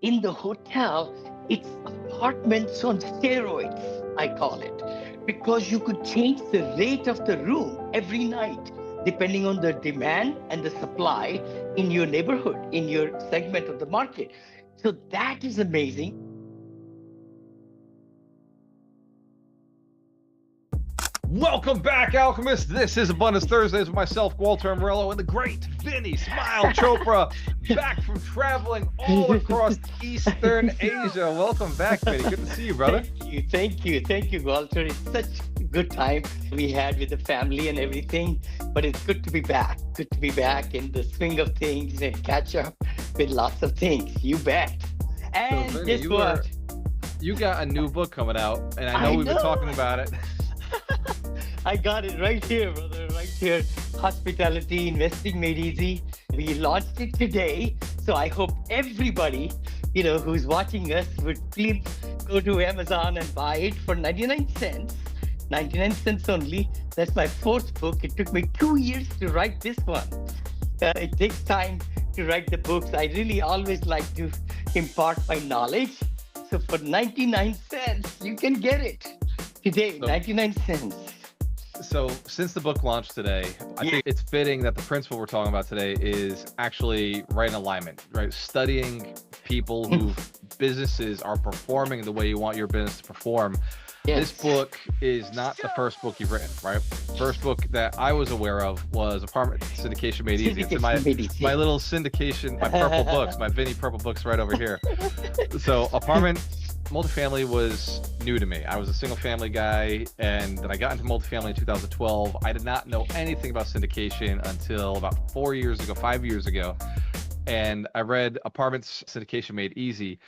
in the hotel, it's apartments on steroids, I call it, because you could change the rate of the room every night, depending on the demand and the supply in your neighborhood, in your segment of the market. So that is amazing. Welcome back, Alchemists. This is Abundance Thursdays with myself, Walter Amorello, and the great Vinney Chopra, back from traveling all across Eastern Asia. Welcome back, Vinney. Good to see you, brother. Thank you, Walter. It's such a good time we had with the family and everything, but it's good to be back. Good to be back in the swing of things and catch up with lots of things. You bet. And so, guess what? You got a new book coming out, and I know we've been talking about it. I got it right here, brother, right here. Hospitality Investing Made Easy. We launched it today. So I hope everybody, who's watching us would please go to Amazon and buy it for 99 cents. 99 cents only. That's my fourth book. It took me 2 years to write this one. It takes time to write the books. I really always like to impart my knowledge. So for 99 cents, you can get it today, 99 cents. So since the book launched today, I think it's fitting that the principle we're talking about today is actually right in alignment, right? Studying people whose businesses are performing the way you want your business to perform. Yes. This book is not the first book you've written, right? First book that I was aware of was Apartment Syndication Made Easy. It's in my little syndication, my purple books, my Vinney purple books right over here. So multifamily was new to me. I was a single family guy, and then I got into multifamily in 2012. I did not know anything about syndication until about 5 years ago. And I read Apartments Syndication Made Easy.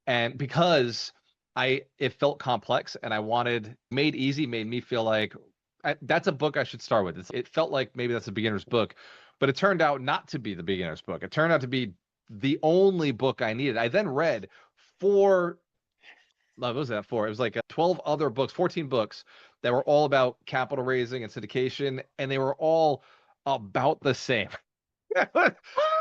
And because it felt complex, and I wanted Made Easy made me feel like that's a book I should start with. It felt like maybe that's a beginner's book, but it turned out not to be the beginner's book. It turned out to be the only book I needed. I then read what was that for? It was like 12 other books, 14 books that were all about capital raising and syndication, and they were all about the same.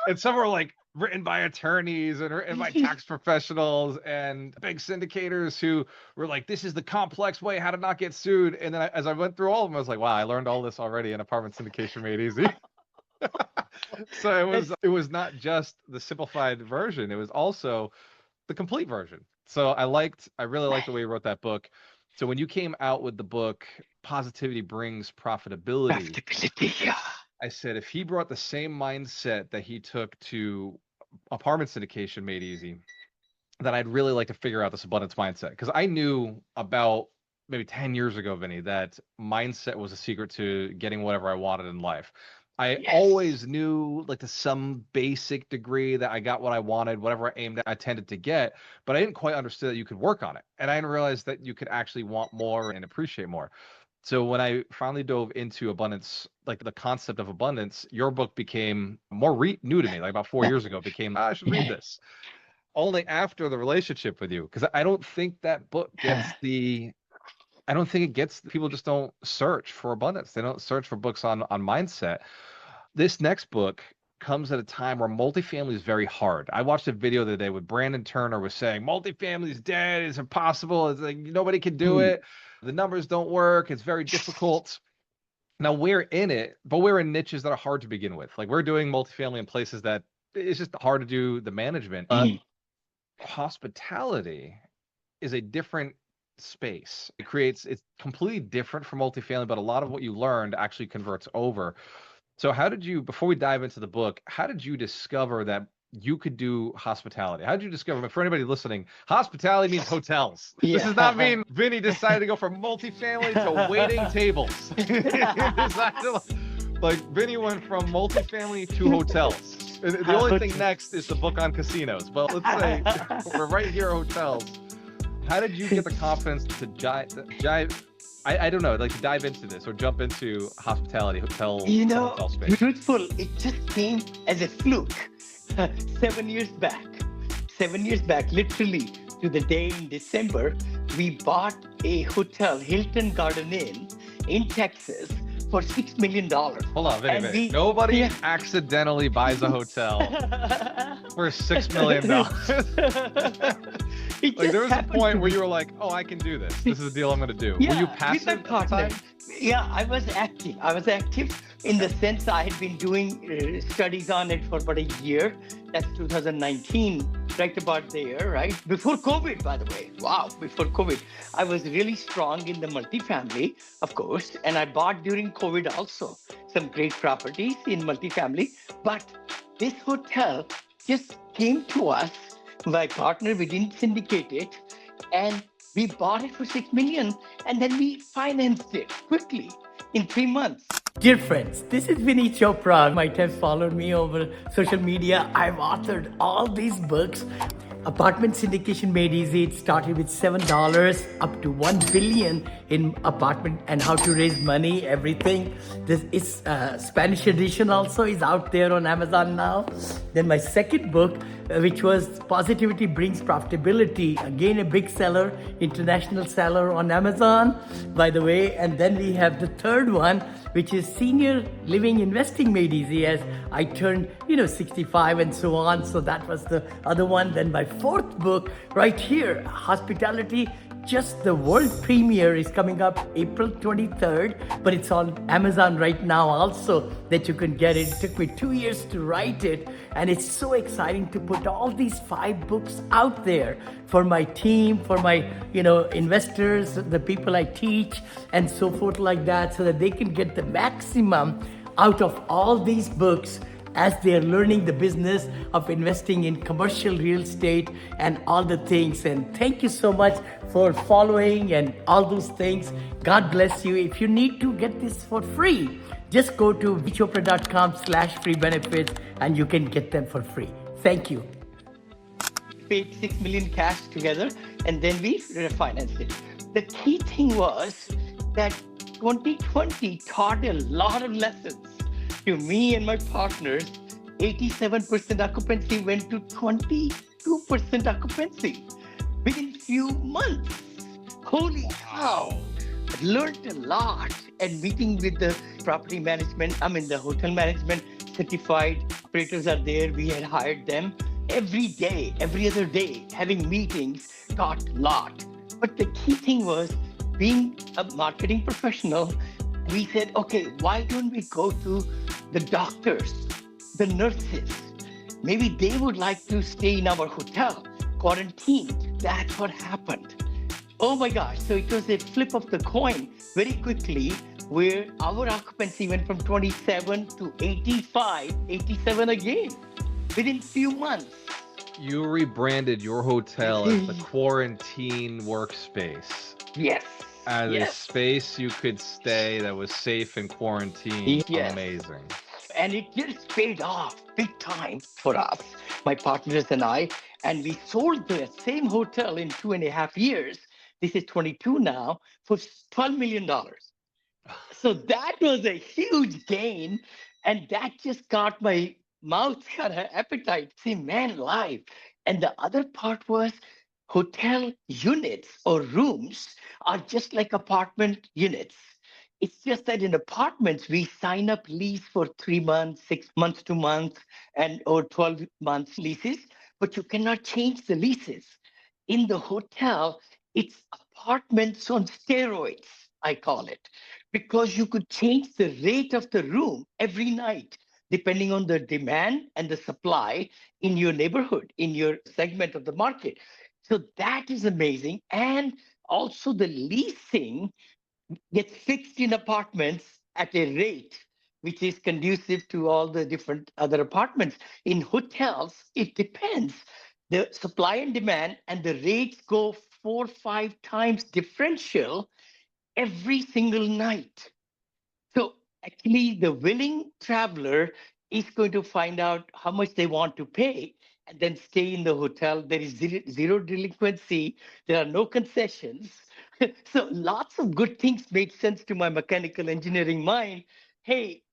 And some were like written by attorneys and written by tax professionals and big syndicators who were like, this is the complex way how to not get sued. And then as I went through all of them, I was like, wow, I learned all this already in Apartment Syndication Made Easy. So it was not just the simplified version. It was also the complete version. So I really liked the way you wrote that book. So when you came out with the book, Positivity Brings Profitability, I said, if he brought the same mindset that he took to Apartment Syndication Made Easy, then I'd really like to figure out this abundance mindset. Because I knew about maybe 10 years ago, Vinney, that mindset was a secret to getting whatever I wanted in life. I always knew, like, to some basic degree, that I got what I wanted, whatever I aimed at, I tended to get, but I didn't quite understand that you could work on it. And I didn't realize that you could actually want more and appreciate more. So when I finally dove into abundance, like the concept of abundance, your book became more new to me. Like about 4 years ago, it became, I should read this. Only after the relationship with you, because I don't think that book gets people just don't search for abundance. They don't search for books on mindset. This next book comes at a time where multifamily is very hard. I watched a video the other day with Brandon Turner was saying, multifamily is dead, it's impossible, it's like nobody can do it. The numbers don't work, it's very difficult. Now we're in it, but we're in niches that are hard to begin with. Like we're doing multifamily in places that it's just hard to do the management. Hospitality is a different space. It's completely different from multifamily, but a lot of what you learned actually converts over. So before we dive into the book, how did you discover that you could do hospitality? How did you discover, for anybody listening, hospitality means hotels. This does not mean Vinney decided to go from multifamily to waiting tables. Like Vinney went from multifamily to hotels. The only thing next is the book on casinos. But let's say we're right here at hotels. How did you get the confidence to jive? I don't know, like to dive into this or jump into hospitality, hotel space? Truthful, it just came as a fluke. 7 years back, literally to the day in December, we bought a hotel, Hilton Garden Inn in Texas, for $6 million. Hold on, And Vinny. Nobody yeah. accidentally buys a hotel for $6 million. Like there was a point where you were like, oh, I can do this. This is the deal I'm going to do. Yeah, Were you with passive my at the partner. time? Yeah, I was active. I was active in the sense I had been doing studies on it for about a year. That's 2019, right about there, right? Before COVID, by the way. Wow, before COVID. I was really strong in the multifamily, of course, and I bought during COVID also some great properties in multifamily. But this hotel just came to us. My partner, we didn't syndicate it, and we bought it for 6 million, and then we financed it quickly in 3 months. Dear friends, this is Vinney Chopra. You might have followed me over social media. I've authored all these books. Apartment syndication made easy. It started with $7 up to $1 billion in apartment and how to raise money, everything. This is Spanish edition also is out there on Amazon now. Then my second book, which was Positivity Brings Profitability. Again, a big seller, international seller on Amazon, by the way. And then we have the third one, which is Senior Living Investing Made Easy, as I turned, 65 and so on. So that was the other one. Then my fourth book right here, Hospitality, just the world premiere is coming up April 23rd, but it's on Amazon right now also that you can get it. It took me 2 years to write it, and it's so exciting to put all these 5 books out there for my team, for my, investors, the people I teach, and so forth like that, so that they can get the maximum out of all these books as they're learning the business of investing in commercial real estate and all the things. And thank you so much for following and all those things. God bless you. If you need to get this for free, just go to vichopra.com/free benefits and you can get them for free. Thank you. Paid 6 million cash together, and then we refinanced it. The key thing was that 2020 taught a lot of lessons to me and my partners. 87% occupancy went to 22% occupancy within few months. Holy cow! I learned a lot, and meeting with the property management, the hotel management certified operators are there. We had hired them every day, every other day, having meetings, taught a lot. But the key thing was being a marketing professional. We said, okay, why don't we go to the doctors, the nurses? Maybe they would like to stay in our hotel, quarantined. That's what happened. Oh my gosh. So it was a flip of the coin very quickly, where our occupancy went from 27 to 85, 87 again within few months. You rebranded your hotel as the quarantine workspace. Yes. As a space you could stay that was safe in quarantine. Yes. Amazing. And it just paid off big time for us, my partners and I. And we sold the same hotel in 2.5 years. This is 22 now, for $12 million. So that was a huge gain. And that just got my mouth kind of appetite. See, man, live. And the other part was hotel units or rooms are just like apartment units. It's just that in apartments, we sign up lease for 3 months, 6 months to month, or 12 months leases, but you cannot change the leases. In the hotel, it's apartments on steroids, I call it, because you could change the rate of the room every night, depending on the demand and the supply in your neighborhood, in your segment of the market. So that is amazing. And also the leasing gets fixed in apartments at a rate which is conducive to all the different other apartments. In hotels, it depends. The supply and demand, and the rates go 4 or 5 times differential every single night. So actually, the willing traveler is going to find out how much they want to pay and then stay in the hotel. There is zero delinquency. There are no concessions. So lots of good things made sense to my mechanical engineering mind. Hey,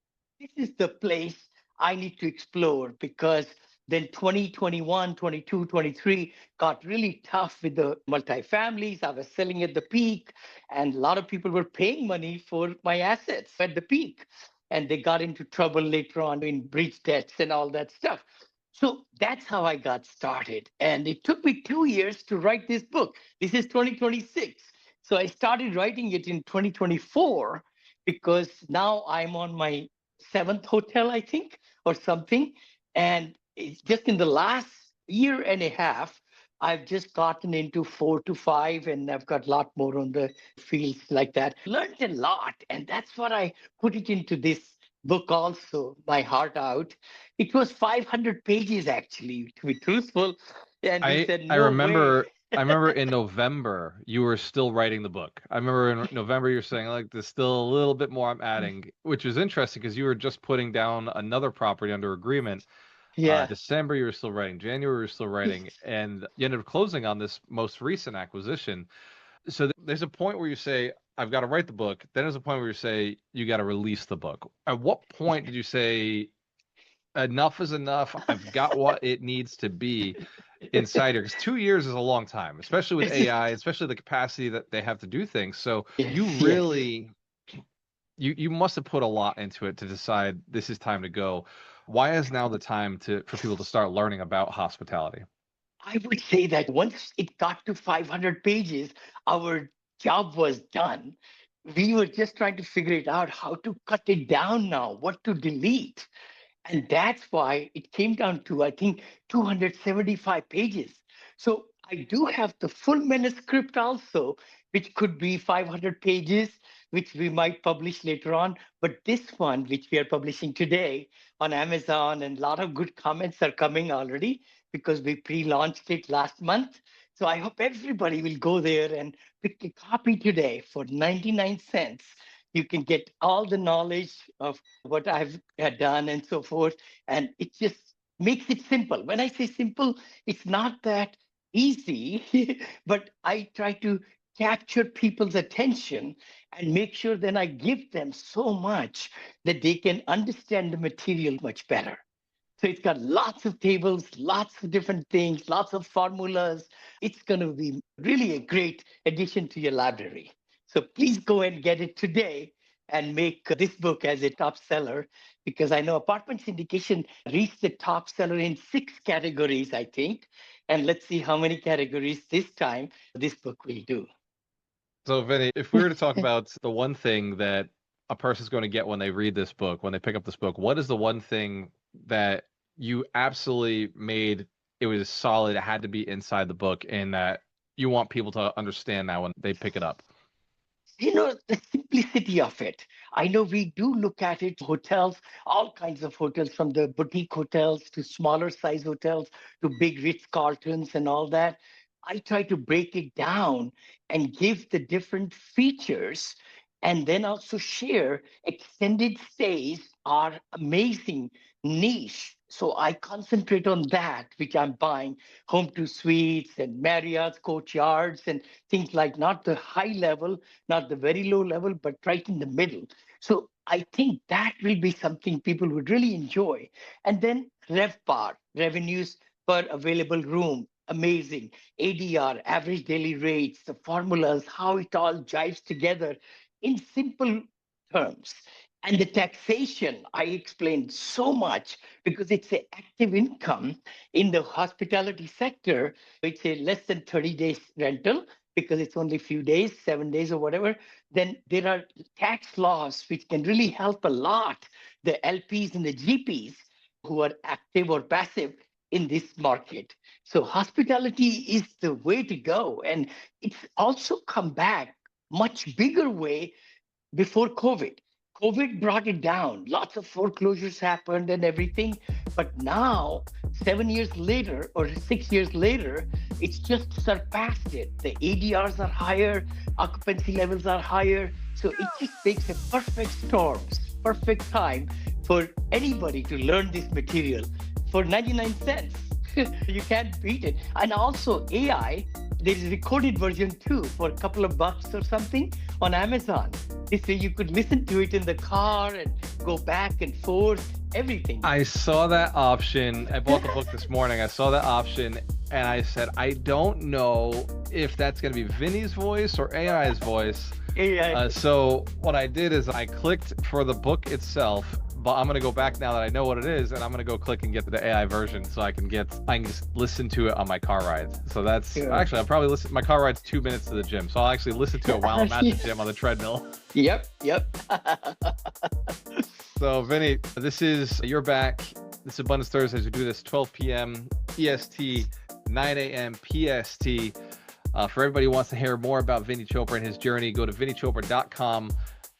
this is the place I need to explore, because Then 2021, 22, 23 got really tough with the multifamilies. I was selling at the peak, and a lot of people were paying money for my assets at the peak. And they got into trouble later on in breach debts and all that stuff. So that's how I got started. And it took me 2 years to write this book. This is 2026. So I started writing it in 2024 because now I'm on my seventh hotel, I think, or something. And it's just in the last year and a half, I've just gotten into 4 to 5, and I've got a lot more on the fields like that. Learned a lot, and that's what I put it into this book also, My Heart Out. It was 500 pages, actually, to be truthful. And we said, I no way. remember I remember in November you were still writing the book. I remember in November you're saying like there's still a little bit more I'm adding, which is interesting because you were just putting down another property under agreement. Yeah. December you were still writing, January you were still writing, and you ended up closing on this most recent acquisition. So there's a point where you say, I've got to write the book. Then there's a point where you say you got to release the book. At what point did you say enough is enough? I've got what it needs to be inside here. Because 2 years is a long time, especially with AI, especially the capacity that they have to do things. So you Yes, yes. really, you must have put a lot into it to decide this is time to go. Why is now the time for people to start learning about hospitality? I would say that once it got to 500 pages, our job was done. We were just trying to figure it out how to cut it down now, what to delete. And that's why it came down to, I think, 275 pages. So I do have the full manuscript also, which could be 500 pages, which we might publish later on. But this one, which we are publishing today on Amazon, and a lot of good comments are coming already because we pre-launched it last month. So I hope everybody will go there and pick a copy today for 99 cents. You can get all the knowledge of what I've done and so forth. And it just makes it simple. When I say simple, it's not that easy, but I try to capture people's attention and make sure then I give them so much that they can understand the material much better. So it's got lots of tables, lots of different things, lots of formulas. It's going to be really a great addition to your library. So please go and get it today and make this book as a top seller, because I know Apartment Syndication reached the top seller in 6 categories, I think. And let's see how many categories this time this book will do. So, Vinny, if we were to talk about the one thing that a person's going to get when they read this book, when they pick up this book, what is the one thing that you absolutely made it was solid, it had to be inside the book, and that you want people to understand now when they pick it up? The simplicity of it. I know we do look at it, hotels, all kinds of hotels, from the boutique hotels to smaller size hotels to big Ritz-Carltons and all that. I try to break it down and give the different features, and then also share extended stays are amazing niche. So I concentrate on that, which I'm buying home to suites and Marriott's courtyards and things like, not the high level, not the very low level, but right in the middle. So I think that will be something people would really enjoy. And then RevPAR, revenues per available room, amazing. ADR, average daily rates, the formulas, how it all jives together in simple terms. And the taxation, I explained so much because it's an active income in the hospitality sector. It's a less than 30 days rental because it's only a few days, 7 days or whatever. Then there are tax laws which can really help a lot the LPs and the GPs who are active or passive in this market. So hospitality is the way to go. And it's also come back much bigger way before COVID. COVID brought it down. Lots of foreclosures happened and everything. But now, 7 years later or 6 years later, it's just surpassed it. The ADRs are higher, occupancy levels are higher. So it just makes a perfect storm, perfect time for anybody to learn this material for 99 cents. You can't beat it. And also AI, There is a recorded version too for a couple of bucks or something on Amazon. This way you could listen to it in the car and go back and forth, everything. I saw that option. I bought the book this morning. I saw that option and I said, I don't know if that's going to be Vinney's voice or AI's voice. AI. So what I did is I clicked for the book itself, but I'm going to go back now that I know what it is, and I'm going to go click and get the AI version so I can just listen to it on my car ride. So that's actually, I'll probably listen. My car ride's 2 minutes to the gym. So I'll actually listen to it while I'm at the gym on the treadmill. Yep. So Vinney, you're back. This is Abundance Thursdays. We do this 12 p.m. EST, 9 a.m. PST. For everybody who wants to hear more about Vinney Chopra and his journey, go to VinneyChopra.com.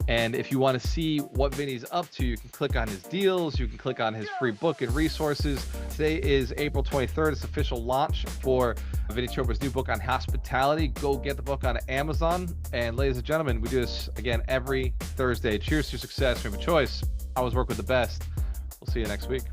And if you want to see what Vinney's up to, you can click on his deals. You can click on his free book and resources. Today is April 23rd. It's official launch for Vinney Chopra's new book on hospitality. Go get the book on Amazon. And ladies and gentlemen, we do this again every Thursday. Cheers to your success. Remember, choice. Always work with the best. We'll see you next week.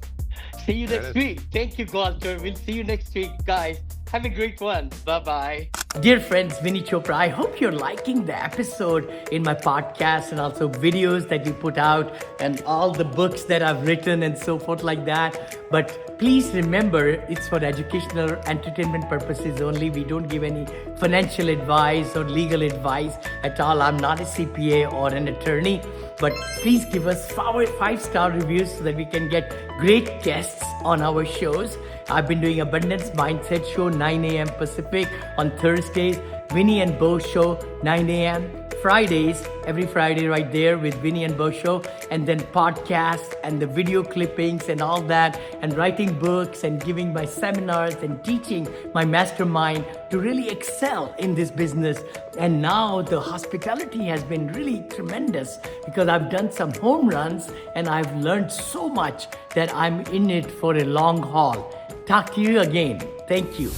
See you next week. Thank you, Walter. We'll see you next week, guys. Have a great one. Bye-bye. Dear friends, Vinney Chopra, I hope you're liking the episode in my podcast and also videos that you put out and all the books that I've written and so forth like that. But please remember, it's for educational entertainment purposes only. We don't give any financial advice or legal advice at all. I'm not a CPA or an attorney. But please give us 5-star reviews so that we can get great guests on our shows. I've been doing Abundance Mindset Show, 9 a.m. Pacific on Thursdays. Vinney and Bo Show, 9 a.m. Fridays, every Friday right there with Vinney and Bo Show. And then podcasts and the video clippings and all that. And writing books and giving my seminars and teaching my mastermind to really excel in this business. And now the hospitality has been really tremendous because I've done some home runs and I've learned so much that I'm in it for a long haul. Talk to you again. Thank you.